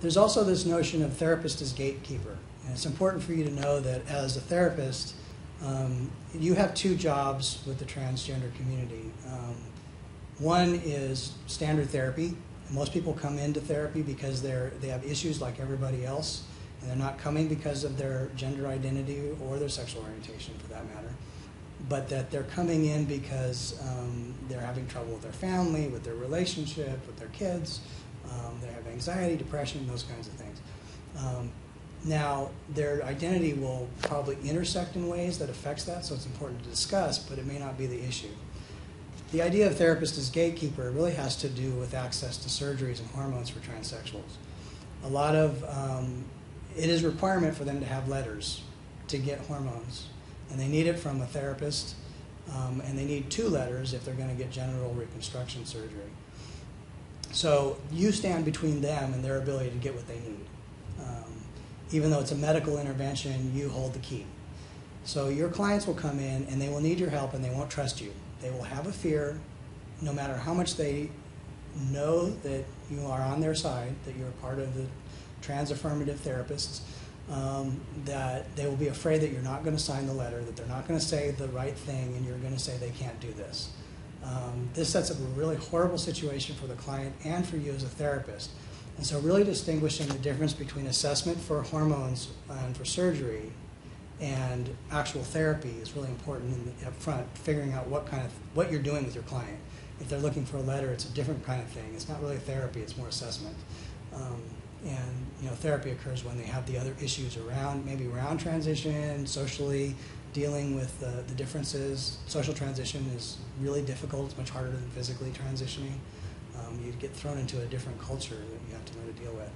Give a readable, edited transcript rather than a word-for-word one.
There's also this notion of therapist as gatekeeper. And it's important for you to know that as a therapist, you have two jobs with the transgender community. One is standard therapy. And most people come into therapy because they have issues like everybody else, and they're not coming because of their gender identity or their sexual orientation, for that matter, but that they're coming in because they're having trouble with their family, with their relationship, with their kids. They have anxiety, depression, those kinds of things. Now, their identity will probably intersect in ways that affects that, so it's important to discuss, but it may not be the issue. The idea of therapist as gatekeeper really has to do with access to surgeries and hormones for transsexuals. A lot of, it is a requirement for them to have letters to get hormones, and they need it from a therapist, and they need 2 letters if they're going to get genital reconstruction surgery. So you stand between them and their ability to get what they need. Even though it's a medical intervention, you hold the key. So your clients will come in and they will need your help and they won't trust you. They will have a fear, no matter how much they know that you are on their side, that you're part of the trans affirmative therapists, that they will be afraid that you're not going to sign the letter, that they're not going to say the right thing, and you're going to say they can't do this. This sets up a really horrible situation for the client and for you as a therapist. And so really distinguishing the difference between assessment for hormones and for surgery and actual therapy is really important up front, figuring out what you're doing with your client. If they're looking for a letter, it's a different kind of thing. It's not really therapy, it's more assessment. And therapy occurs when they have the other issues around, maybe around transition, socially dealing with the differences. Social transition is really difficult. It's much harder than physically transitioning. You get thrown into a different culture that you have to learn to deal with.